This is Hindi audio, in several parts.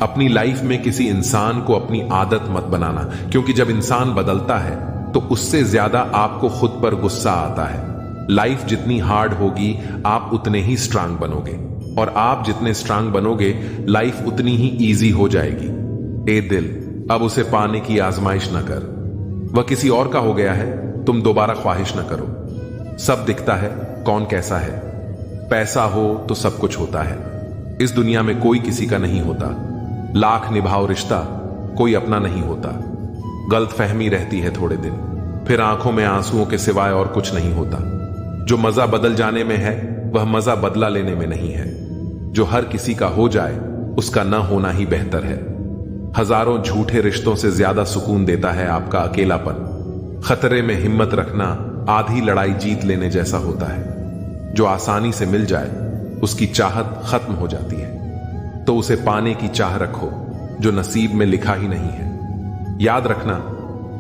अपनी लाइफ में किसी इंसान को अपनी आदत मत बनाना, क्योंकि जब इंसान बदलता है तो उससे ज्यादा आपको खुद पर गुस्सा आता है। लाइफ जितनी हार्ड होगी आप उतने ही स्ट्रांग बनोगे, और आप जितने स्ट्रांग बनोगे लाइफ उतनी ही इजी हो जाएगी। ए दिल, अब उसे पाने की आजमाइश न कर। वह किसी और का हो गया है, तुम दोबारा ख्वाहिश न करो। सब दिखता है, कौन कैसा है। पैसा हो तो सब कुछ होता है। इस दुनिया में कोई किसी का नहीं होता। लाख निभाओ रिश्ता, कोई अपना नहीं होता। गलतफहमी रहती है थोड़े दिन, फिर आंखों में आंसुओं के सिवाय और कुछ नहीं होता। जो मजा बदल जाने में है वह मजा बदला लेने में नहीं है। जो हर किसी का हो जाए उसका न होना ही बेहतर है। हजारों झूठे रिश्तों से ज्यादा सुकून देता है आपका अकेलापन। खतरे में हिम्मत रखना आधी लड़ाई जीत लेने जैसा होता है। जो आसानी से मिल जाए उसकी चाहत खत्म हो जाती है, तो उसे पाने की चाह रखो जो नसीब में लिखा ही नहीं है। याद रखना,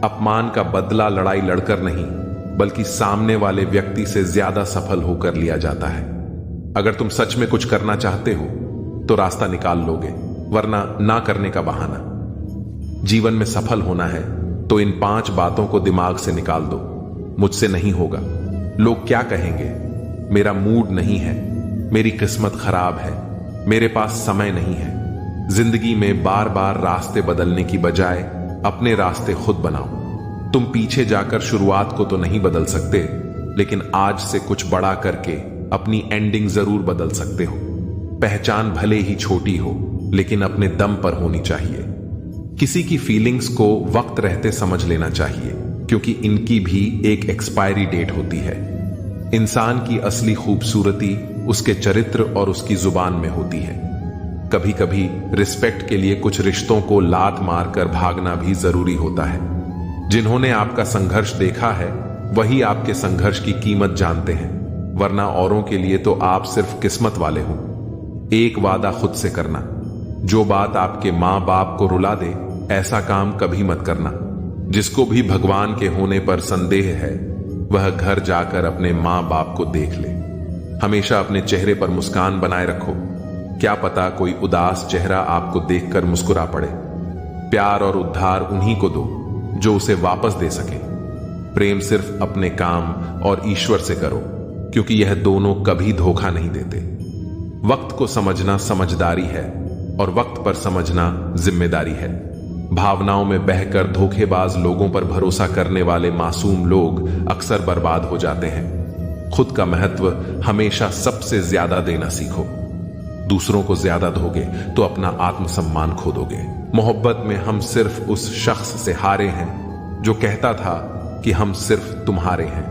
अपमान का बदला लड़ाई लड़कर नहीं बल्कि सामने वाले व्यक्ति से ज्यादा सफल होकर लिया जाता है। अगर तुम सच में कुछ करना चाहते हो तो रास्ता निकाल लोगे, वरना ना करने का बहाना। जीवन में सफल होना है तो इन 5 बातों को दिमाग से निकाल दो। मुझसे नहीं होगा, लोग क्या कहेंगे, मेरा मूड नहीं है, मेरी किस्मत खराब है, मेरे पास समय नहीं है। जिंदगी में बार बार रास्ते बदलने की बजाय अपने रास्ते खुद बनाओ। तुम पीछे जाकर शुरुआत को तो नहीं बदल सकते, लेकिन आज से कुछ बड़ा करके अपनी एंडिंग जरूर बदल सकते हो। पहचान भले ही छोटी हो लेकिन अपने दम पर होनी चाहिए। किसी की फीलिंग्स को वक्त रहते समझ लेना चाहिए, क्योंकि इनकी भी एक एक्सपायरी डेट होती है। इंसान की असली खूबसूरती उसके चरित्र और उसकी जुबान में होती है। कभी कभी रिस्पेक्ट के लिए कुछ रिश्तों को लात मारकर भागना भी जरूरी होता है। जिन्होंने आपका संघर्ष देखा है वही आपके संघर्ष की कीमत जानते हैं, वरना औरों के लिए तो आप सिर्फ किस्मत वाले हो। एक वादा खुद से करना, जो बात आपके मां बाप को रुला दे ऐसा काम कभी मत करना। जिसको भी भगवान के होने पर संदेह है वह घर जाकर अपने मां बाप को देख ले। हमेशा अपने चेहरे पर मुस्कान बनाए रखो, क्या पता कोई उदास चेहरा आपको देखकर मुस्कुरा पड़े। प्यार और उद्धार उन्हीं को दो जो उसे वापस दे सके। प्रेम सिर्फ अपने काम और ईश्वर से करो, क्योंकि यह दोनों कभी धोखा नहीं देते। वक्त को समझना समझदारी है और वक्त पर समझना जिम्मेदारी है। भावनाओं में बहकर धोखेबाज लोगों पर भरोसा करने वाले मासूम लोग अक्सर बर्बाद हो जाते हैं। खुद का महत्व हमेशा सबसे ज्यादा देना सीखो। दूसरों को ज्यादा दोगे तो अपना आत्मसम्मान खो दोगे। मोहब्बत में हम सिर्फ उस शख्स से हारे हैं जो कहता था कि हम सिर्फ तुम्हारे हैं।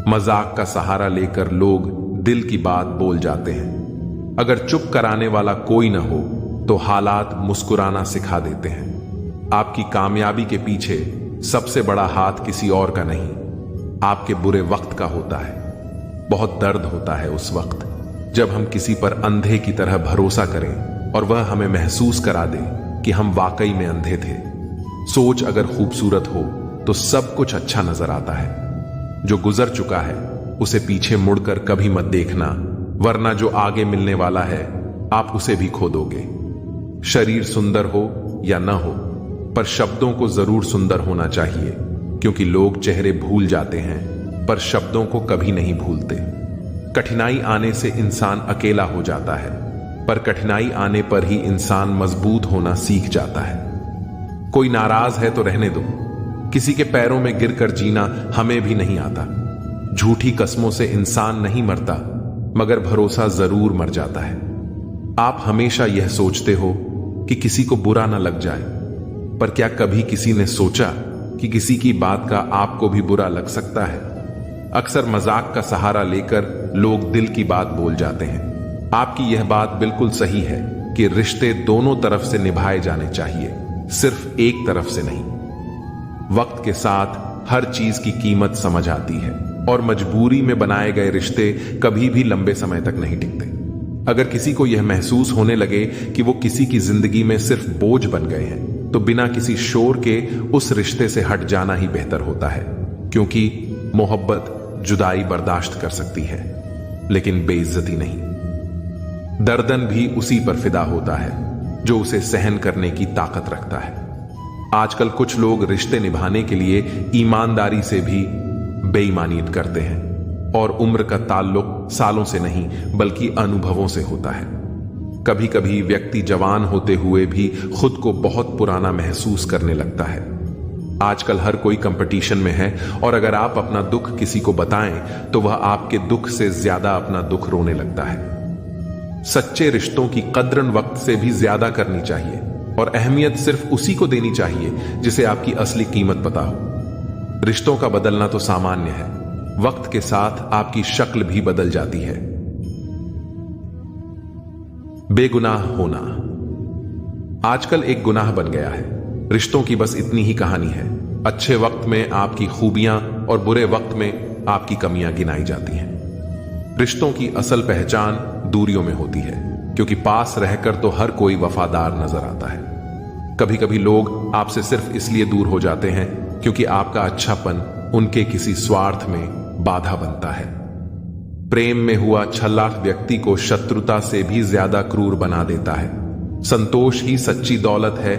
मजाक का सहारा लेकर लोग दिल की बात बोल जाते हैं। अगर चुप कराने वाला कोई ना हो तो हालात मुस्कुराना सिखा देते हैं। आपकी कामयाबी के पीछे सबसे बड़ा हाथ किसी और का नहीं, आपके बुरे वक्त का होता है। बहुत दर्द होता है उस वक्त जब हम किसी पर अंधे की तरह भरोसा करें और वह हमें महसूस करा दे कि हम वाकई में अंधे थे। सोच अगर खूबसूरत हो तो सब कुछ अच्छा नजर आता है। जो गुजर चुका है उसे पीछे मुड़कर कभी मत देखना, वरना जो आगे मिलने वाला है आप उसे भी खो दोगे। शरीर सुंदर हो या न हो, पर शब्दों को जरूर सुंदर होना चाहिए, क्योंकि लोग चेहरे भूल जाते हैं पर शब्दों को कभी नहीं भूलते। कठिनाई आने से इंसान अकेला हो जाता है, पर कठिनाई आने पर ही इंसान मजबूत होना सीख जाता है। कोई नाराज है तो रहने दो, किसी के पैरों में गिरकर जीना हमें भी नहीं आता। झूठी कस्मों से इंसान नहीं मरता, मगर भरोसा जरूर मर जाता है। आप हमेशा यह सोचते हो कि किसी को बुरा ना लग जाए, पर क्या कभी किसी ने सोचा कि किसी की बात का आपको भी बुरा लग सकता है? अक्सर मजाक का सहारा लेकर लोग दिल की बात बोल जाते हैं। आपकी यह बात बिल्कुल सही है कि रिश्ते दोनों तरफ से निभाए जाने चाहिए, सिर्फ एक तरफ से नहीं। वक्त के साथ हर चीज की कीमत समझ आती है और मजबूरी में बनाए गए रिश्ते कभी भी लंबे समय तक नहीं टिकते। अगर किसी को यह महसूस होने लगे कि वो किसी की जिंदगी में सिर्फ बोझ बन गए हैं, तो बिना किसी शोर के उस रिश्ते से हट जाना ही बेहतर होता है, क्योंकि मोहब्बत जुदाई बर्दाश्त कर सकती है लेकिन बेइज्जती नहीं। दर्दन भी उसी पर फिदा होता है जो उसे सहन करने की ताकत रखता है। आजकल कुछ लोग रिश्ते निभाने के लिए ईमानदारी से भी बेईमानी करते हैं और उम्र का ताल्लुक सालों से नहीं बल्कि अनुभवों से होता है। कभी कभी व्यक्ति जवान होते हुए भी खुद को बहुत पुराना महसूस करने लगता है। आजकल हर कोई कंपटीशन में है और अगर आप अपना दुख किसी को बताएं तो वह आपके दुख से ज्यादा अपना दुख रोने लगता है। सच्चे रिश्तों की कद्र वक्त से भी ज्यादा करनी चाहिए और अहमियत सिर्फ उसी को देनी चाहिए जिसे आपकी असली कीमत पता हो। रिश्तों का बदलना तो सामान्य है, वक्त के साथ आपकी शक्ल भी बदल जाती है। बेगुनाह होना आजकल एक गुनाह बन गया है। रिश्तों की बस इतनी ही कहानी है। अच्छे वक्त में आपकी खूबियां और बुरे वक्त में आपकी कमियां गिनाई जाती हैं। रिश्तों की असल पहचान दूरियों में होती है, क्योंकि पास रहकर तो हर कोई वफादार नजर आता है। कभी कभी लोग आपसे सिर्फ इसलिए दूर हो जाते हैं क्योंकि आपका अच्छापन उनके किसी स्वार्थ में बाधा बनता है। प्रेम में हुआ छल्ला व्यक्ति को शत्रुता से भी ज्यादा क्रूर बना देता है। संतोष ही सच्ची दौलत है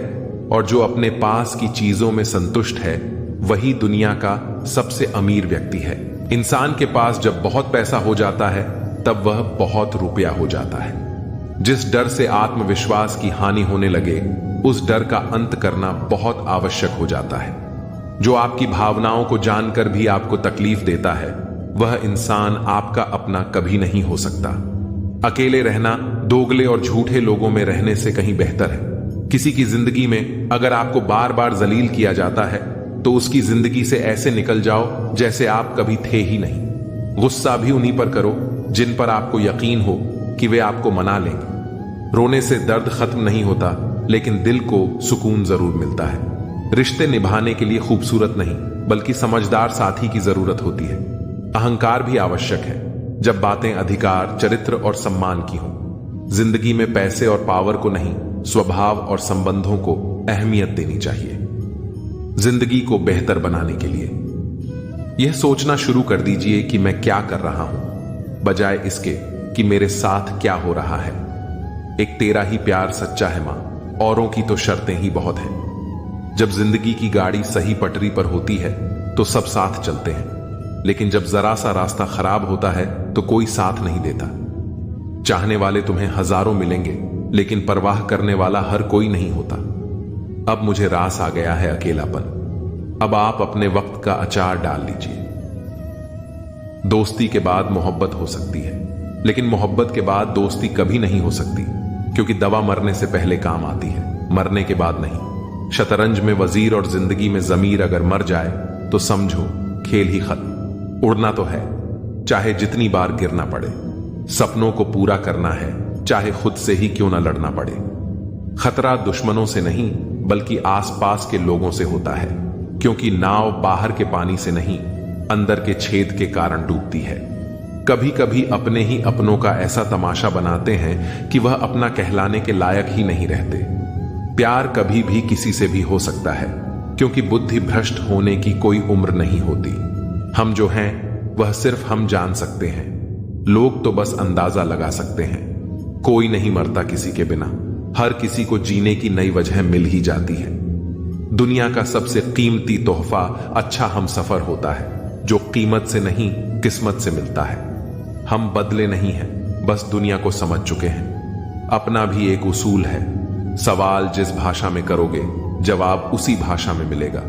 और जो अपने पास की चीजों में संतुष्ट है वही दुनिया का सबसे अमीर व्यक्ति है। इंसान के पास जब बहुत पैसा हो जाता है तब वह बहुत रुपया हो जाता है। जिस डर से आत्मविश्वास की हानि होने लगे उस डर का अंत करना बहुत आवश्यक हो जाता है। जो आपकी भावनाओं को जानकर भी आपको तकलीफ देता है वह इंसान आपका अपना कभी नहीं हो सकता। अकेले रहना दोगले और झूठे लोगों में रहने से कहीं बेहतर है। किसी की जिंदगी में अगर आपको बार बार जलील किया जाता है तो उसकी जिंदगी से ऐसे निकल जाओ जैसे आप कभी थे ही नहीं। गुस्सा भी उन्हीं पर करो जिन पर आपको यकीन हो कि वे आपको मना लेंगे। रोने से दर्द खत्म नहीं होता, लेकिन दिल को सुकून जरूर मिलता है। रिश्ते निभाने के लिए खूबसूरत नहीं बल्कि समझदार साथी की जरूरत होती है। अहंकार भी आवश्यक है जब बातें अधिकार, चरित्र और सम्मान की हों। जिंदगी में पैसे और पावर को नहीं, स्वभाव और संबंधों को अहमियत देनी चाहिए। जिंदगी को बेहतर बनाने के लिए यह सोचना शुरू कर दीजिए कि मैं क्या कर रहा हूं, बजाय इसके कि मेरे साथ क्या हो रहा है। एक तेरा ही प्यार सच्चा है मां, औरों की तो शर्तें ही बहुत हैं। जब जिंदगी की गाड़ी सही पटरी पर होती है तो सब साथ चलते हैं, लेकिन जब जरा सा रास्ता खराब होता है तो कोई साथ नहीं देता। चाहने वाले तुम्हें हजारों मिलेंगे, लेकिन परवाह करने वाला हर कोई नहीं होता। अब मुझे रास आ गया है अकेलापन। अब आप अपने वक्त का अचार डाल लीजिए। दोस्ती के बाद मोहब्बत हो सकती है, लेकिन मोहब्बत के बाद दोस्ती कभी नहीं हो सकती, क्योंकि दवा मरने से पहले काम आती है, मरने के बाद नहीं। शतरंज में वजीर और जिंदगी में जमीर अगर मर जाए तो समझो खेल ही खत्म। उड़ना तो है, चाहे जितनी बार गिरना पड़े। सपनों को पूरा करना है, चाहे खुद से ही क्यों ना लड़ना पड़े। खतरा दुश्मनों से नहीं बल्कि आसपास के लोगों से होता है, क्योंकि नाव बाहर के पानी से नहीं अंदर के छेद के कारण डूबती है। कभी कभी अपने ही अपनों का ऐसा तमाशा बनाते हैं कि वह अपना कहलाने के लायक ही नहीं रहते। प्यार कभी भी किसी से भी हो सकता है, क्योंकि बुद्धि भ्रष्ट होने की कोई उम्र नहीं होती। हम जो हैं वह सिर्फ हम जान सकते हैं, लोग तो बस अंदाजा लगा सकते हैं। कोई नहीं मरता किसी के बिना, हर किसी को जीने की नई वजह मिल ही जाती है। दुनिया का सबसे कीमती तोहफा अच्छा हमसफर होता है, जो कीमत से नहीं किस्मत से मिलता है। हम बदले नहीं हैं, बस दुनिया को समझ चुके हैं। अपना भी एक उसूल है, सवाल जिस भाषा में करोगे जवाब उसी भाषा में मिलेगा।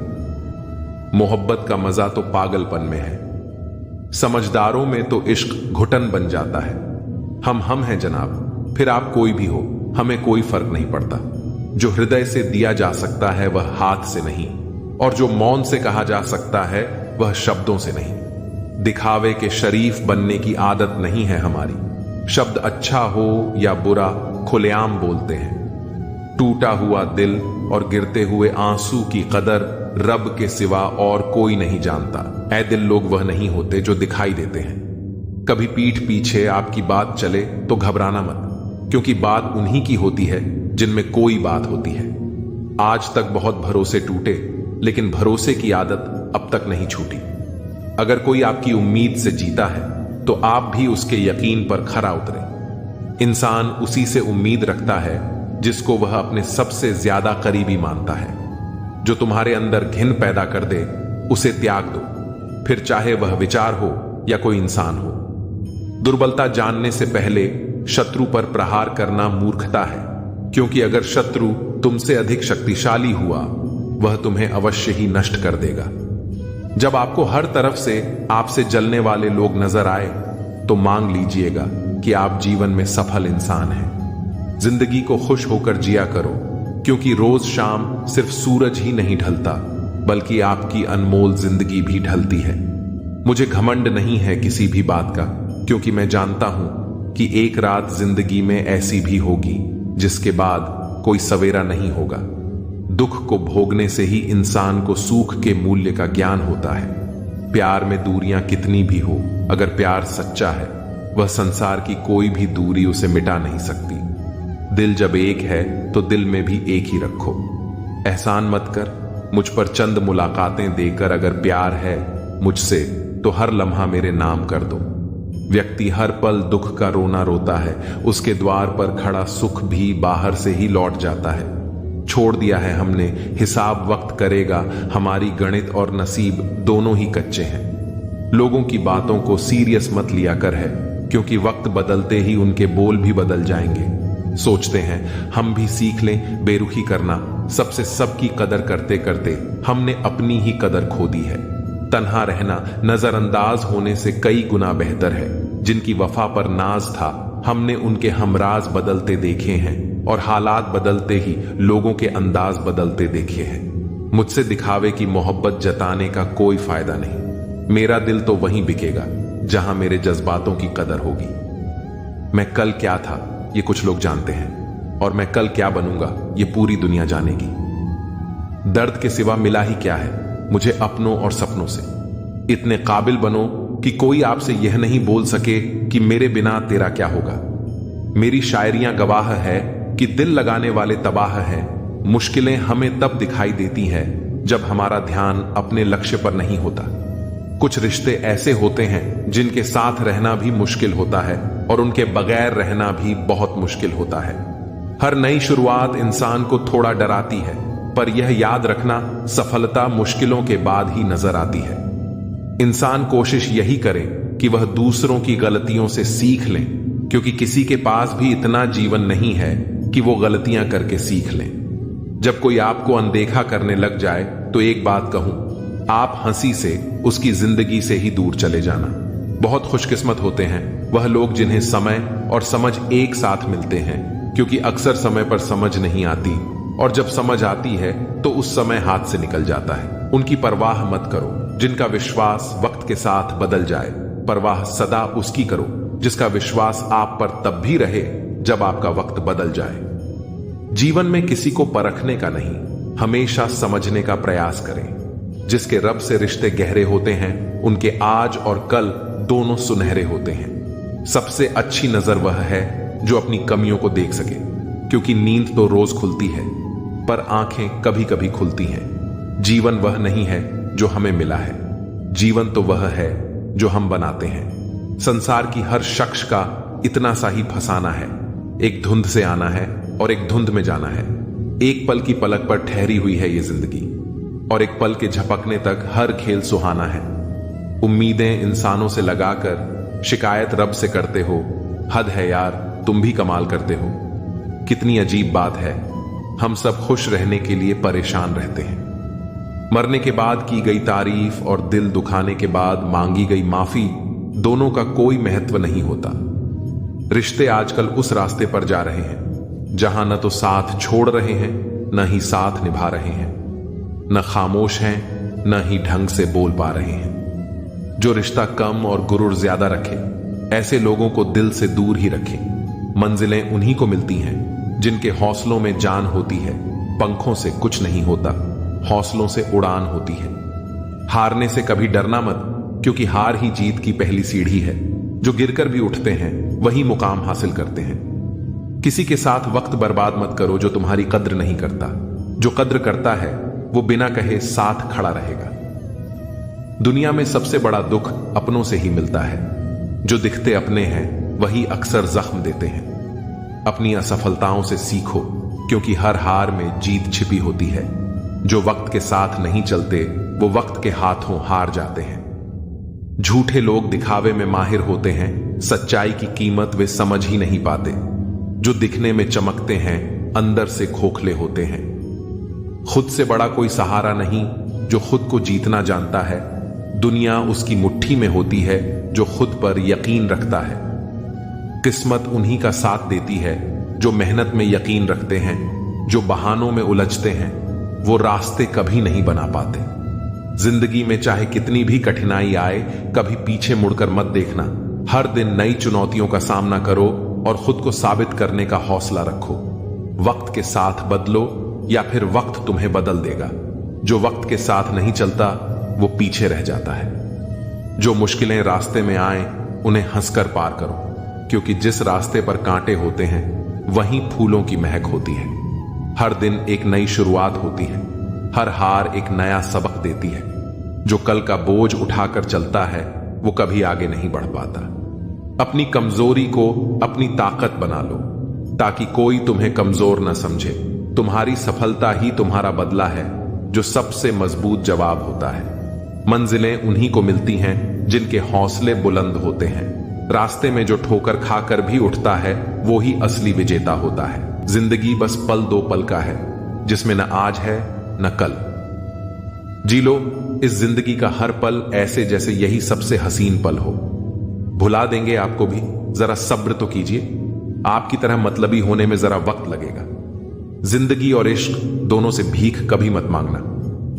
मोहब्बत का मजा तो पागलपन में है, समझदारों में तो इश्क घुटन बन जाता है। हम हैं जनाब, फिर आप कोई भी हो, हमें कोई फर्क नहीं पड़ता। जो हृदय से दिया जा सकता है वह हाथ से नहीं, और जो मौन से कहा जा सकता है वह शब्दों से नहीं। दिखावे के शरीफ बनने की आदत नहीं है हमारी। शब्द अच्छा हो या बुरा खुलेआम बोलते हैं। टूटा हुआ दिल और गिरते हुए आंसू की कदर रब के सिवा और कोई नहीं जानता। ऐ दिल लोग वह नहीं होते जो दिखाई देते हैं। कभी पीठ पीछे आपकी बात चले तो घबराना मत, क्योंकि बात उन्हीं की होती है जिनमें कोई बात होती है। आज तक बहुत भरोसे टूटे, लेकिन भरोसे की आदत अब तक नहीं छूटी। अगर कोई आपकी उम्मीद से जीता है तो आप भी उसके यकीन पर खरा उतरे। इंसान उसी से उम्मीद रखता है जिसको वह अपने सबसे ज्यादा करीबी मानता है। जो तुम्हारे अंदर घिन पैदा कर दे उसे त्याग दो, फिर चाहे वह विचार हो या कोई इंसान हो। दुर्बलता जानने से पहले शत्रु पर प्रहार करना मूर्खता है, क्योंकि अगर शत्रु तुमसे अधिक शक्तिशाली हुआ वह तुम्हें अवश्य ही नष्ट कर देगा। जब आपको हर तरफ से आपसे जलने वाले लोग नजर आए तो मांग लीजिएगा कि आप जीवन में सफल इंसान हैं। जिंदगी को खुश होकर जिया करो, क्योंकि रोज शाम सिर्फ सूरज ही नहीं ढलता बल्कि आपकी अनमोल जिंदगी भी ढलती है। मुझे घमंड नहीं है किसी भी बात का, क्योंकि मैं जानता हूं कि एक रात जिंदगी में ऐसी भी होगी जिसके बाद कोई सवेरा नहीं होगा। दुख को भोगने से ही इंसान को सुख के मूल्य का ज्ञान होता है। प्यार में दूरियां कितनी भी हो, अगर प्यार सच्चा है वह संसार की कोई भी दूरी उसे मिटा नहीं सकती। दिल जब एक है तो दिल में भी एक ही रखो। एहसान मत कर मुझ पर चंद मुलाकातें देकर, अगर प्यार है मुझसे तो हर लम्हा मेरे नाम कर दो। व्यक्ति हर पल दुख का रोना रोता है, उसके द्वार पर खड़ा सुख भी बाहर से ही लौट जाता है। छोड़ दिया है हमने हिसाब वक्त करेगा, हमारी गणित और नसीब दोनों ही कच्चे हैं। लोगों की बातों को सीरियस मत लिया कर है, क्योंकि वक्त बदलते ही उनके बोल भी बदल जाएंगे। सोचते हैं हम भी सीख लें बेरुखी करना, सबसे सबकी कदर करते करते हमने अपनी ही कदर खो दी है। तन्हा रहना नजरअंदाज होने से कई गुना बेहतर है। जिनकी वफा पर नाज था हमने उनके हमराज बदलते देखे हैं, और हालात बदलते ही लोगों के अंदाज बदलते देखे हैं। मुझसे दिखावे की मोहब्बत जताने का कोई फायदा नहीं। मेरा दिल तो वहीं बिकेगा जहां मेरे जज्बातों की कदर होगी। मैं कल क्या था ये कुछ लोग जानते हैं, और मैं कल क्या बनूंगा ये पूरी दुनिया जानेगी। दर्द के सिवा मिला ही क्या है मुझे अपनों और सपनों से। इतने काबिल बनो कि कोई आपसे यह नहीं बोल सके कि मेरे बिना तेरा क्या होगा। मेरी शायरियां गवाह है कि दिल लगाने वाले तबाह हैं। मुश्किलें हमें तब दिखाई देती हैं जब हमारा ध्यान अपने लक्ष्य पर नहीं होता। कुछ रिश्ते ऐसे होते हैं जिनके साथ रहना भी मुश्किल होता है, और उनके बगैर रहना भी बहुत मुश्किल होता है। हर नई शुरुआत इंसान को थोड़ा डराती है, पर यह याद रखना सफलता मुश्किलों के बाद ही नजर आती है। इंसान कोशिश यही करे कि वह दूसरों की गलतियों से सीख लें, क्योंकि किसी के पास भी इतना जीवन नहीं है कि वो गलतियां करके सीख लें। जब कोई आपको अनदेखा करने लग जाए तो एक बात कहूं, आप हंसी से उसकी जिंदगी से ही दूर चले जाना। बहुत खुशकिस्मत होते हैं वह लोग जिन्हें समय और समझ एक साथ मिलते हैं, क्योंकि अक्सर समय पर समझ नहीं आती, और जब समझ आती है तो उस समय हाथ से निकल जाता है। उनकी परवाह मत करो जिनका विश्वास वक्त के साथ बदल जाए, परवाह सदा उसकी करो जिसका विश्वास आप पर तब भी रहे जब आपका वक्त बदल जाए। जीवन में किसी को परखने का नहीं, हमेशा समझने का प्रयास करें। जिसके रब से रिश्ते गहरे होते हैं उनके आज और कल दोनों सुनहरे होते हैं। सबसे अच्छी नजर वह है जो अपनी कमियों को देख सके, क्योंकि नींद तो रोज खुलती है पर आंखें कभी कभी खुलती हैं। जीवन वह नहीं है जो हमें मिला है, जीवन तो वह है जो हम बनाते हैं। संसार की हर शख्स का इतना सा ही फसाना है, एक धुंध से आना है और एक धुंध में जाना है। एक पल की पलक पर ठहरी हुई है ये जिंदगी, और एक पल के झपकने तक हर खेल सुहाना है। उम्मीदें इंसानों से लगाकर शिकायत रब से करते हो, हद है यार तुम भी कमाल करते हो। कितनी अजीब बात है, हम सब खुश रहने के लिए परेशान रहते हैं। मरने के बाद की गई तारीफ और दिल दुखाने के बाद मांगी गई माफी, दोनों का कोई महत्व नहीं होता। रिश्ते आजकल उस रास्ते पर जा रहे हैं जहां न तो साथ छोड़ रहे हैं न ही साथ निभा रहे हैं, न खामोश हैं न ही ढंग से बोल पा रहे हैं। जो रिश्ता कम और गुरूर ज्यादा रखे, ऐसे लोगों को दिल से दूर ही रखें। मंजिलें उन्हीं को मिलती हैं जिनके हौसलों में जान होती है। पंखों से कुछ नहीं होता, हौसलों से उड़ान होती है। हारने से कभी डरना मत, क्योंकि हार ही जीत की पहली सीढ़ी है। जो गिरकर भी उठते हैं वही मुकाम हासिल करते हैं। किसी के साथ वक्त बर्बाद मत करो जो तुम्हारी कद्र नहीं करता। जो कद्र करता है वो बिना कहे साथ खड़ा रहेगा। दुनिया में सबसे बड़ा दुख अपनों से ही मिलता है। जो दिखते अपने हैं वही अक्सर जख्म देते हैं। अपनी असफलताओं से सीखो, क्योंकि हर हार में जीत छिपी होती है। जो वक्त के साथ नहीं चलते वो वक्त के हाथों हार जाते हैं। झूठे लोग दिखावे में माहिर होते हैं, सच्चाई की कीमत वे समझ ही नहीं पाते। जो दिखने में चमकते हैं अंदर से खोखले होते हैं। खुद से बड़ा कोई सहारा नहीं जो खुद को जीतना जानता है। दुनिया उसकी मुट्ठी में होती है जो खुद पर यकीन रखता है। किस्मत उन्हीं का साथ देती है जो मेहनत में यकीन रखते हैं। जो बहानों में उलझते हैं वो रास्ते कभी नहीं बना पाते। जिंदगी में चाहे कितनी भी कठिनाई आए, कभी पीछे मुड़कर मत देखना। हर दिन नई चुनौतियों का सामना करो और खुद को साबित करने का हौसला रखो। वक्त के साथ बदलो या फिर वक्त तुम्हें बदल देगा। जो वक्त के साथ नहीं चलता वो पीछे रह जाता है। जो मुश्किलें रास्ते में आए उन्हें हंसकर पार करो, क्योंकि जिस रास्ते पर कांटे होते हैं वहीं फूलों की महक होती है। हर दिन एक नई शुरुआत होती है। हर हार एक नया सबक देती है। जो कल का बोझ उठाकर चलता है वो कभी आगे नहीं बढ़ पाता। अपनी कमजोरी को अपनी ताकत बना लो ताकि कोई तुम्हें कमजोर न समझे। तुम्हारी सफलता ही तुम्हारा बदला है जो सबसे मजबूत जवाब होता है। मंजिलें उन्हीं को मिलती हैं जिनके हौसले बुलंद होते हैं। रास्ते में जो ठोकर खाकर भी उठता है वो ही असली विजेता होता है। जिंदगी बस पल दो पल का है जिसमें न आज है न कल। जी लो इस जिंदगी का हर पल ऐसे जैसे यही सबसे हसीन पल हो। भुला देंगे आपको भी, जरा सब्र तो कीजिए। आपकी तरह मतलबी होने में जरा वक्त लगेगा। जिंदगी और इश्क दोनों से भीख कभी मत मांगना।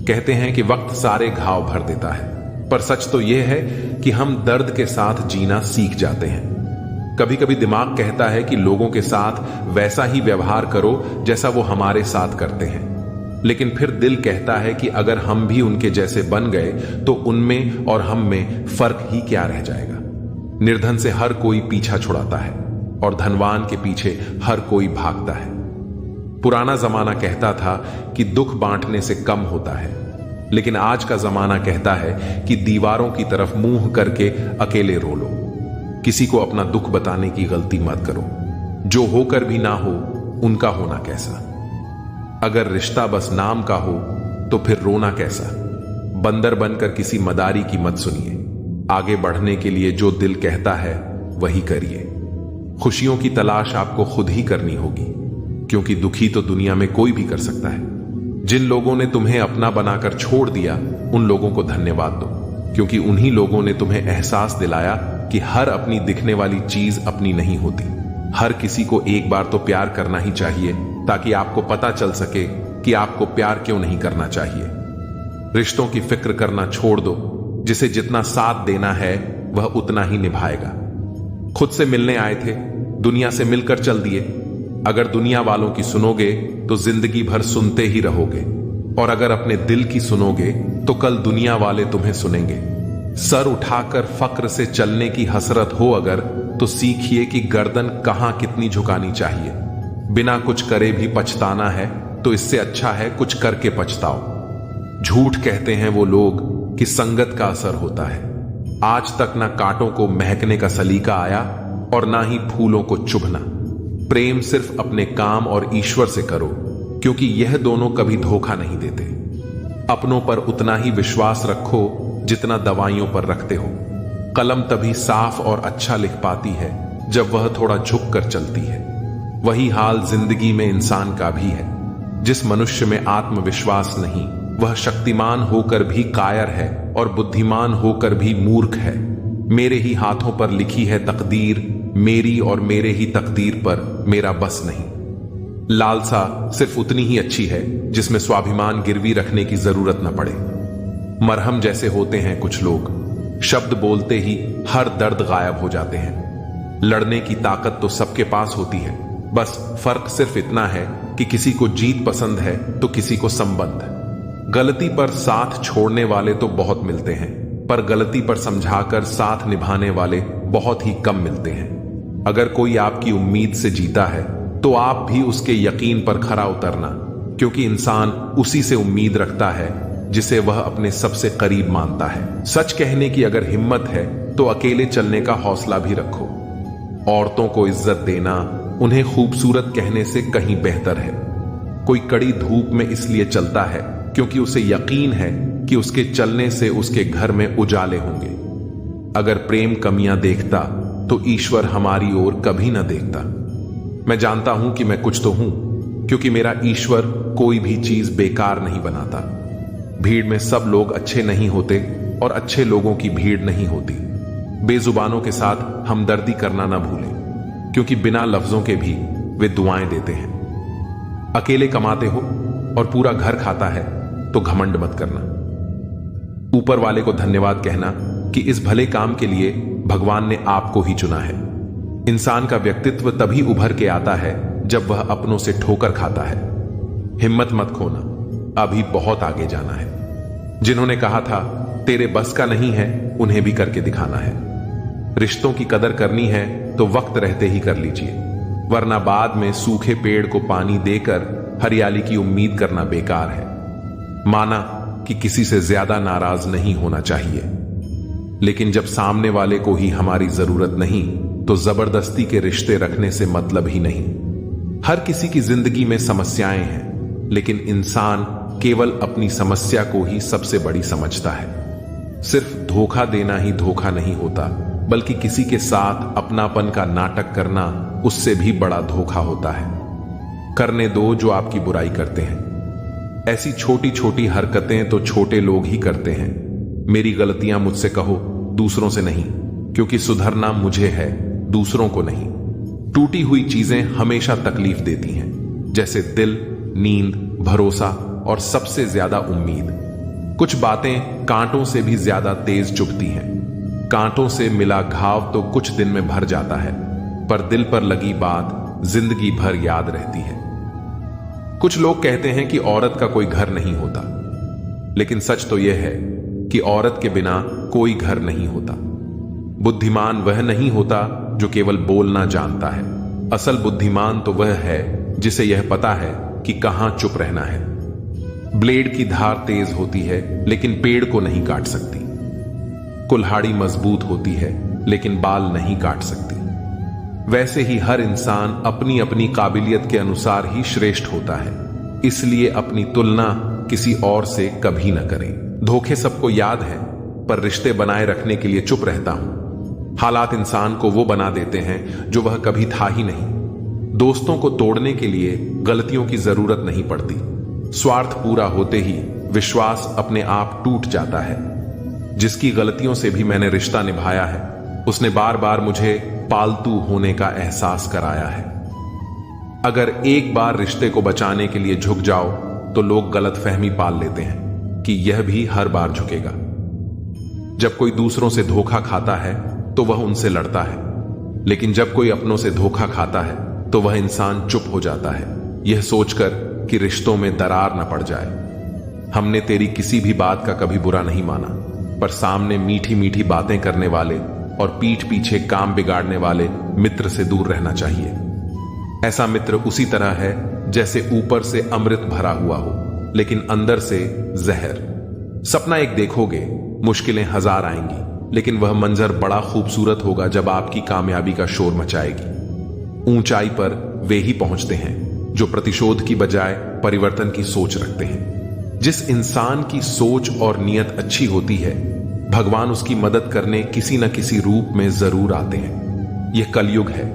कहते हैं कि वक्त सारे घाव भर देता है, पर सच तो यह है कि हम दर्द के साथ जीना सीख जाते हैं। कभी कभी दिमाग कहता है कि लोगों के साथ वैसा ही व्यवहार करो जैसा वो हमारे साथ करते हैं, लेकिन फिर दिल कहता है कि अगर हम भी उनके जैसे बन गए तो उनमें और हम में फर्क ही क्या रह जाएगा। निर्धन से हर कोई पीछा छुड़ाता है और धनवान के पीछे हर कोई भागता है। पुराना जमाना कहता था कि दुख बांटने से कम होता है, लेकिन आज का जमाना कहता है कि दीवारों की तरफ मुंह करके अकेले रो लो। किसी को अपना दुख बताने की गलती मत करो। जो होकर भी ना हो उनका होना कैसा। अगर रिश्ता बस नाम का हो तो फिर रोना कैसा। बंदर बनकर किसी मदारी की मत सुनिए। आगे बढ़ने के लिए जो दिल कहता है वही करिए। खुशियों की तलाश आपको खुद ही करनी होगी, क्योंकि दुखी तो दुनिया में कोई भी कर सकता है। जिन लोगों ने तुम्हें अपना बनाकर छोड़ दिया उन लोगों को धन्यवाद दो, क्योंकि उन्हीं लोगों ने तुम्हें एहसास दिलाया कि हर अपनी दिखने वाली चीज अपनी नहीं होती। हर किसी को एक बार तो प्यार करना ही चाहिए ताकि आपको पता चल सके कि आपको प्यार क्यों नहीं करना चाहिए। रिश्तों की फिक्र करना छोड़ दो। जिसे जितना साथ देना है वह उतना ही निभाएगा। खुद से मिलने आए थे, दुनिया से मिलकर चल दिए। अगर दुनिया वालों की सुनोगे तो जिंदगी भर सुनते ही रहोगे, और अगर अपने दिल की सुनोगे तो कल दुनिया वाले तुम्हें सुनेंगे। सर उठाकर फक्र से चलने की हसरत हो अगर, तो सीखिए कि गर्दन कहां कितनी झुकानी चाहिए। बिना कुछ करे भी पछताना है तो इससे अच्छा है कुछ करके पछताओ। झूठ कहते हैं वो लोग कि संगत का असर होता है। आज तक ना कांटों को महकने का सलीका आया और ना ही फूलों को चुभना। प्रेम सिर्फ अपने काम और ईश्वर से करो, क्योंकि यह दोनों कभी धोखा नहीं देते। अपनों पर उतना ही विश्वास रखो जितना दवाइयों पर रखते हो। कलम तभी साफ और अच्छा लिख पाती है जब वह थोड़ा झुक कर चलती है। वही हाल जिंदगी में इंसान का भी है। जिस मनुष्य में आत्मविश्वास नहीं वह शक्तिमान होकर भी कायर है और बुद्धिमान होकर भी मूर्ख है। मेरे ही हाथों पर लिखी है तकदीर, मेरी और मेरे ही तकदीर पर मेरा बस नहीं। लालसा सिर्फ उतनी ही अच्छी है जिसमें स्वाभिमान गिरवी रखने की जरूरत न पड़े। मरहम जैसे होते हैं कुछ लोग, शब्द बोलते ही हर दर्द गायब हो जाते हैं। लड़ने की ताकत तो सबके पास होती है, बस फर्क सिर्फ इतना है कि किसी को जीत पसंद है तो किसी को संबंध। गलती पर साथ छोड़ने वाले तो बहुत मिलते हैं, पर गलती पर समझाकर साथ निभाने वाले बहुत ही कम मिलते हैं। अगर कोई आपकी उम्मीद से जीता है तो आप भी उसके यकीन पर खरा उतरना, क्योंकि इंसान उसी से उम्मीद रखता है जिसे वह अपने सबसे करीब मानता है। सच कहने की अगर हिम्मत है तो अकेले चलने का हौसला भी रखो। औरतों को इज्जत देना उन्हें खूबसूरत कहने से कहीं बेहतर है। कोई कड़ी धूप में इसलिए चलता है क्योंकि उसे यकीन है कि उसके चलने से उसके घर में उजाले होंगे। अगर प्रेम कमियां देखता तो ईश्वर हमारी ओर कभी ना देखता। मैं जानता हूं कि मैं कुछ तो हूं, क्योंकि मेरा ईश्वर कोई भी चीज बेकार नहीं बनाता। भीड़ में सब लोग अच्छे नहीं होते और अच्छे लोगों की भीड़ नहीं होती। बेजुबानों के साथ हमदर्दी करना ना भूलें, क्योंकि बिना लफ्जों के भी वे दुआएं देते हैं। अकेले कमाते हो और पूरा घर खाता है तो घमंड मत करना। ऊपर वाले को धन्यवाद कहना कि इस भले काम के लिए भगवान ने आपको ही चुना है। इंसान का व्यक्तित्व तभी उभर के आता है जब वह अपनों से ठोकर खाता है। हिम्मत मत खोना, अभी बहुत आगे जाना है। जिन्होंने कहा था तेरे बस का नहीं है, उन्हें भी करके दिखाना है। रिश्तों की कदर करनी है तो वक्त रहते ही कर लीजिए, वरना बाद में सूखे पेड़ को पानी देकर हरियाली की उम्मीद करना बेकार है। माना कि किसी से ज्यादा नाराज नहीं होना चाहिए, लेकिन जब सामने वाले को ही हमारी जरूरत नहीं तो जबरदस्ती के रिश्ते रखने से मतलब ही नहीं। हर किसी की जिंदगी में समस्याएं हैं, लेकिन इंसान केवल अपनी समस्या को ही सबसे बड़ी समझता है। सिर्फ धोखा देना ही धोखा नहीं होता, बल्कि किसी के साथ अपनापन का नाटक करना उससे भी बड़ा धोखा होता है। करने दो जो आपकी बुराई करते हैं। ऐसी छोटी छोटी हरकतें तो छोटे लोग ही करते हैं। मेरी गलतियां मुझसे कहो, दूसरों से नहीं, क्योंकि सुधरना मुझे है, दूसरों को नहीं। टूटी हुई चीजें हमेशा तकलीफ देती हैं, जैसे दिल, नींद, भरोसा और सबसे ज्यादा उम्मीद। कुछ बातें कांटों से भी ज्यादा तेज चुभती हैं। कांटों से मिला घाव तो कुछ दिन में भर जाता है, पर दिल पर लगी बात जिंदगी भर याद रहती है। कुछ लोग कहते हैं कि औरत का कोई घर नहीं होता, लेकिन सच तो यह है कि औरत के बिना कोई घर नहीं होता। बुद्धिमान वह नहीं होता जो केवल बोलना जानता है। असल बुद्धिमान तो वह है जिसे यह पता है कि कहां चुप रहना है। ब्लेड की धार तेज होती है, लेकिन पेड़ को नहीं काट सकती। कुल्हाड़ी मजबूत होती है, लेकिन बाल नहीं काट सकती। वैसे ही हर इंसान अपनी अपनी काबिलियत के अनुसार ही श्रेष्ठ होता है, इसलिए अपनी तुलना किसी और से कभी न करें। धोखे सबको याद है, पर रिश्ते बनाए रखने के लिए चुप रहता हूं। हालात इंसान को वो बना देते हैं जो वह कभी था ही नहीं। दोस्तों को तोड़ने के लिए गलतियों की जरूरत नहीं पड़ती। स्वार्थ पूरा होते ही विश्वास अपने आप टूट जाता है। जिसकी गलतियों से भी मैंने रिश्ता निभाया है, उसने बार बार मुझे पालतू होने का एहसास कराया है। अगर एक बार रिश्ते को बचाने के लिए झुक जाओ तो लोग गलतफहमी पाल लेते हैं कि यह भी हर बार झुकेगा। जब कोई दूसरों से धोखा खाता है तो वह उनसे लड़ता है, लेकिन जब कोई अपनों से धोखा खाता है तो वह इंसान चुप हो जाता है, यह सोचकर कि रिश्तों में दरार न पड़ जाए। हमने तेरी किसी भी बात का कभी बुरा नहीं माना, पर सामने मीठी मीठी बातें करने वाले और पीठ पीछे काम बिगाड़ने वाले मित्र से दूर रहना चाहिए। ऐसा मित्र उसी तरह है जैसे ऊपर से अमृत भरा हुआ हो, लेकिन अंदर से जहर। सपना एक देखोगे, मुश्किलें हजार आएंगी, लेकिन वह मंजर बड़ा खूबसूरत होगा जब आपकी कामयाबी का शोर मचाएगी। ऊंचाई पर वे ही पहुंचते हैं जो प्रतिशोध की बजाय परिवर्तन की सोच रखते हैं। जिस इंसान की सोच और नियत अच्छी होती है, भगवान उसकी मदद करने किसी न किसी रूप में जरूर आते हैं। यह कलयुग है,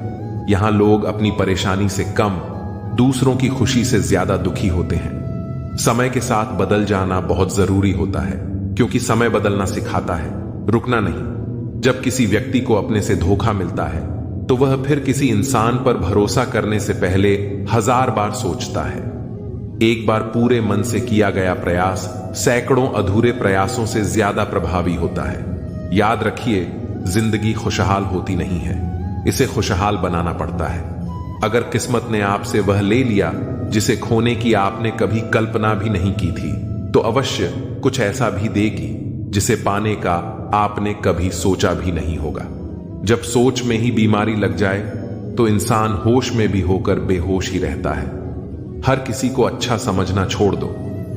यहां लोग अपनी परेशानी से कम, दूसरों की खुशी से ज्यादा दुखी होते हैं। समय के साथ बदल जाना बहुत जरूरी होता है, क्योंकि समय बदलना सिखाता है, रुकना नहीं। जब किसी व्यक्ति को अपने से धोखा मिलता है तो वह फिर किसी इंसान पर भरोसा करने से पहले 1000 बार सोचता है। एक बार पूरे मन से किया गया प्रयास सैकड़ों अधूरे प्रयासों से ज्यादा प्रभावी होता है। याद रखिए, जिंदगी खुशहाल होती नहीं है, इसे खुशहाल बनाना पड़ता है। अगर किस्मत ने आपसे वह ले लिया जिसे खोने की आपने कभी कल्पना भी नहीं की थी, तो अवश्य कुछ ऐसा भी देगी जिसे पाने का आपने कभी सोचा भी नहीं होगा। जब सोच में ही बीमारी लग जाए तो इंसान होश में भी होकर बेहोश ही रहता है। हर किसी को अच्छा समझना छोड़ दो,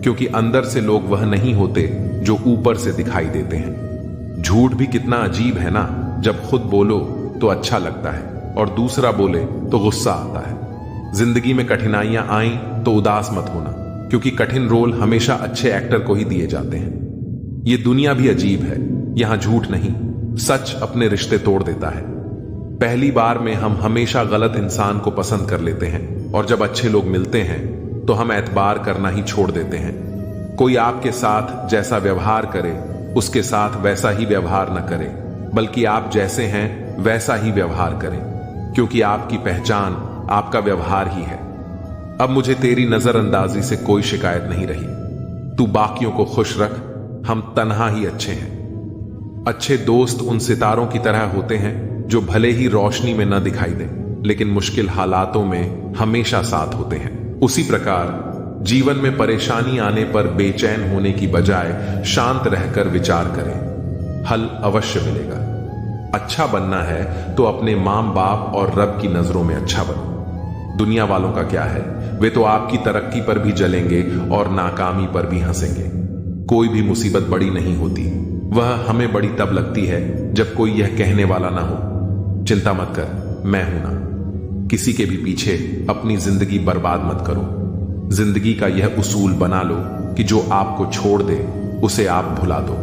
क्योंकि अंदर से लोग वह नहीं होते जो ऊपर से दिखाई देते हैं। झूठ भी कितना अजीब है ना, जब खुद बोलो तो अच्छा लगता है और दूसरा बोले तो गुस्सा आता है। जिंदगी में कठिनाइयां आईं तो उदास मत होना, क्योंकि कठिन रोल हमेशा अच्छे एक्टर को ही दिए जाते हैं। ये दुनिया भी अजीब है, यहां झूठ नहीं, सच अपने रिश्ते तोड़ देता है। पहली बार में हम हमेशा गलत इंसान को पसंद कर लेते हैं, और जब अच्छे लोग मिलते हैं तो हम एतबार करना ही छोड़ देते हैं। कोई आपके साथ जैसा व्यवहार करे, उसके साथ वैसा ही व्यवहार न करे, बल्कि आप जैसे हैं वैसा ही व्यवहार करें, क्योंकि आपकी पहचान आपका व्यवहार ही है। अब मुझे तेरी नजरअंदाजी से कोई शिकायत नहीं रही। तू बाकियों को खुश रख, हम तन्हा ही अच्छे हैं। अच्छे दोस्त उन सितारों की तरह होते हैं जो भले ही रोशनी में न दिखाई दे, लेकिन मुश्किल हालातों में हमेशा साथ होते हैं। उसी प्रकार जीवन में परेशानी आने पर बेचैन होने की बजाय शांत रहकर विचार करें, हल अवश्य मिलेगा। अच्छा बनना है तो अपने मां बाप और रब की नजरों में अच्छा बनो। दुनिया वालों का क्या है, वे तो आपकी तरक्की पर भी जलेंगे और नाकामी पर भी हंसेंगे। कोई भी मुसीबत बड़ी नहीं होती, वह हमें बड़ी तब लगती है जब कोई यह कहने वाला ना हो, चिंता मत कर, मैं हूं ना। किसी के भी पीछे अपनी जिंदगी बर्बाद मत करो। जिंदगी का यह उसूल बना लो कि जो आपको छोड़ दे उसे आप भुला दो।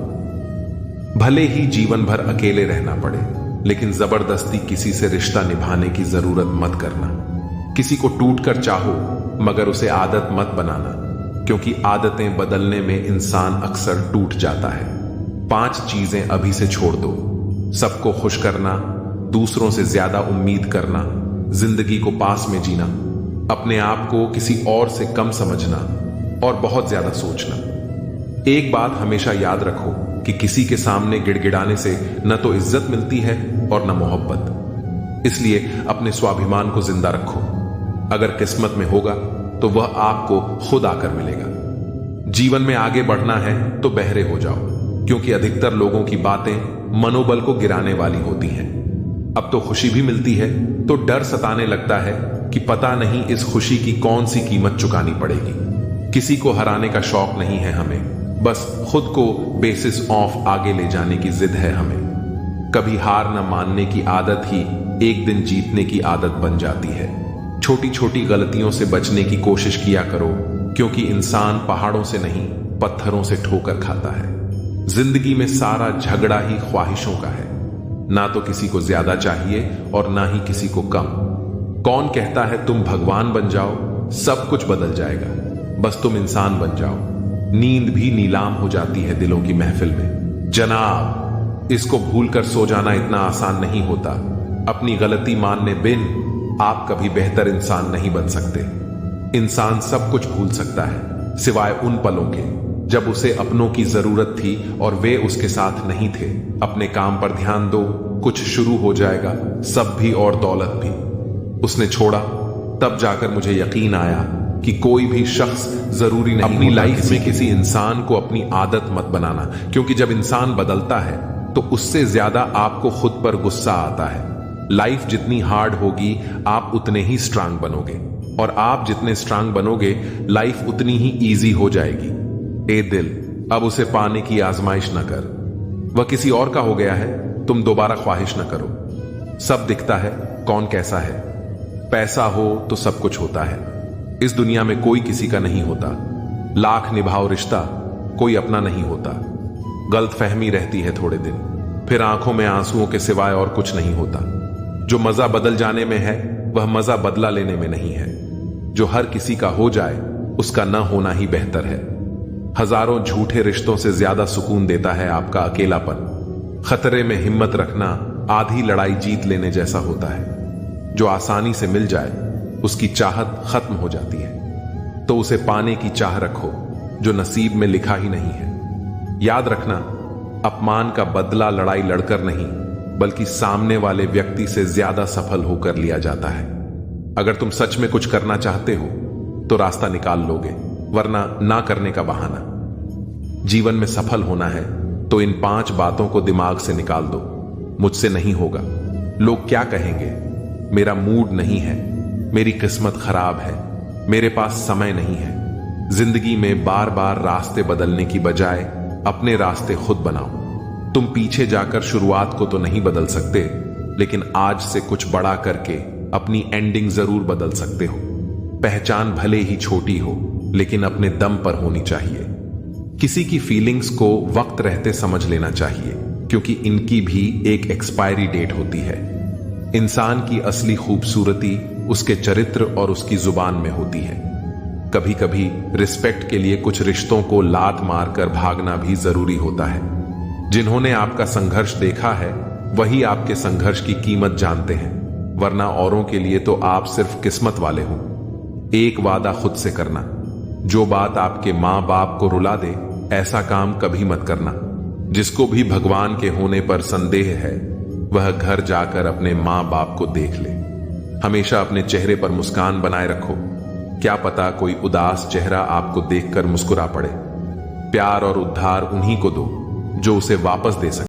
भले ही जीवन भर अकेले रहना पड़े, लेकिन जबरदस्ती किसी से रिश्ता निभाने की जरूरत मत करना। किसी को टूट कर चाहो, मगर उसे आदत मत बनाना, क्योंकि आदतें बदलने में इंसान अक्सर टूट जाता है। 5 चीजें अभी से छोड़ दो: सबको खुश करना, दूसरों से ज्यादा उम्मीद करना, जिंदगी को पास में जीना, अपने आप को किसी और से कम समझना और बहुत ज्यादा सोचना। एक बात हमेशा याद रखो कि किसी के सामने गिड़गिड़ाने से न तो इज्जत मिलती है और न मोहब्बत। इसलिए अपने स्वाभिमान को जिंदा रखो। अगर किस्मत में होगा तो वह आपको खुद आकर मिलेगा। जीवन में आगे बढ़ना है तो बहरे हो जाओ, क्योंकि अधिकतर लोगों की बातें मनोबल को गिराने वाली होती हैं। अब तो खुशी भी मिलती है तो डर सताने लगता है कि पता नहीं इस खुशी की कौन सी कीमत चुकानी पड़ेगी। किसी को हराने का शौक नहीं है हमें, बस खुद को बेसिस ऑफ आगे ले जाने की जिद है हमें। कभी हार न मानने की आदत ही एक दिन जीतने की आदत बन जाती है। छोटी छोटी गलतियों से बचने की कोशिश किया करो, क्योंकि इंसान पहाड़ों से नहीं पत्थरों से ठोकर खाता है। जिंदगी में सारा झगड़ा ही ख्वाहिशों का है। ना तो किसी को ज्यादा चाहिए और ना ही किसी को कम। कौन कहता है तुम भगवान बन जाओ, सब कुछ बदल जाएगा, बस तुम इंसान बन जाओ। नींद भी नीलाम हो जाती है दिलों की महफिल में। जनाब, इसको भूलकर सो जाना इतना आसान नहीं होता। अपनी गलती मानने बिन आप कभी बेहतर इंसान नहीं बन सकते। इंसान सब कुछ भूल सकता है, सिवाय उन पलों के जब उसे अपनों की जरूरत थी और वे उसके साथ नहीं थे। अपने काम पर ध्यान दो, कुछ शुरू हो जाएगा, सब भी और दौलत भी। उसने छोड़ा, तब जाकर मुझे यकीन आया कि कोई भी शख्स जरूरी नहीं। अपनी लाइफ में किसी इंसान को अपनी आदत मत बनाना, क्योंकि जब इंसान बदलता है तो उससे ज्यादा आपको खुद पर गुस्सा आता है। लाइफ जितनी हार्ड होगी आप उतने ही स्ट्रांग बनोगे, और आप जितने स्ट्रांग बनोगे लाइफ उतनी ही इजी हो जाएगी। ए दिल, अब उसे पाने की आजमाइश न कर। वह किसी और का हो गया है, तुम दोबारा ख्वाहिश न करो। सब दिखता है, कौन कैसा है। पैसा हो तो सब कुछ होता है। इस दुनिया में कोई किसी का नहीं होता। लाख निभाओ रिश्ता, कोई अपना नहीं होता। गलतफहमी रहती है थोड़े दिन, फिर आंखों में आंसुओं के सिवाय और कुछ नहीं होता। जो मजा बदल जाने में है वह मजा बदला लेने में नहीं है। जो हर किसी का हो जाए उसका न होना ही बेहतर है। हजारों झूठे रिश्तों से ज्यादा सुकून देता है आपका अकेलापन। खतरे में हिम्मत रखना आधी लड़ाई जीत लेने जैसा होता है। जो आसानी से मिल जाए उसकी चाहत खत्म हो जाती है, तो उसे पाने की चाह रखो जो नसीब में लिखा ही नहीं है। याद रखना, अपमान का बदला लड़ाई लड़कर नहीं, बल्कि सामने वाले व्यक्ति से ज्यादा सफल होकर लिया जाता है। अगर तुम सच में कुछ करना चाहते हो तो रास्ता निकाल लोगे, वरना ना करने का बहाना। जीवन में सफल होना है तो इन 5 बातों को दिमाग से निकाल दो। मुझसे नहीं होगा, लोग क्या कहेंगे, मेरा मूड नहीं है, मेरी किस्मत खराब है, मेरे पास समय नहीं है। जिंदगी में बार बार रास्ते बदलने की बजाय अपने रास्ते खुद बनाओ। तुम पीछे जाकर शुरुआत को तो नहीं बदल सकते, लेकिन आज से कुछ बड़ा करके अपनी एंडिंग जरूर बदल सकते हो। पहचान भले ही छोटी हो लेकिन अपने दम पर होनी चाहिए। किसी की फीलिंग्स को वक्त रहते समझ लेना चाहिए, क्योंकि इनकी भी एक एक्सपायरी डेट होती है। इंसान की असली खूबसूरती उसके चरित्र और उसकी जुबान में होती है। कभी कभी रिस्पेक्ट के लिए कुछ रिश्तों को लात मारकर भागना भी जरूरी होता है। जिन्होंने आपका संघर्ष देखा है वही आपके संघर्ष की कीमत जानते हैं, वरना औरों के लिए तो आप सिर्फ किस्मत वाले हो। एक वादा खुद से करना, जो बात आपके मां बाप को रुला दे ऐसा काम कभी मत करना। जिसको भी भगवान के होने पर संदेह है वह घर जाकर अपने मां बाप को देख ले। हमेशा अपने चेहरे पर मुस्कान बनाए रखो, क्या पता कोई उदास चेहरा आपको देखकर मुस्कुरा पड़े। प्यार और उद्धार उन्हीं को दो जो उसे वापस दे सके।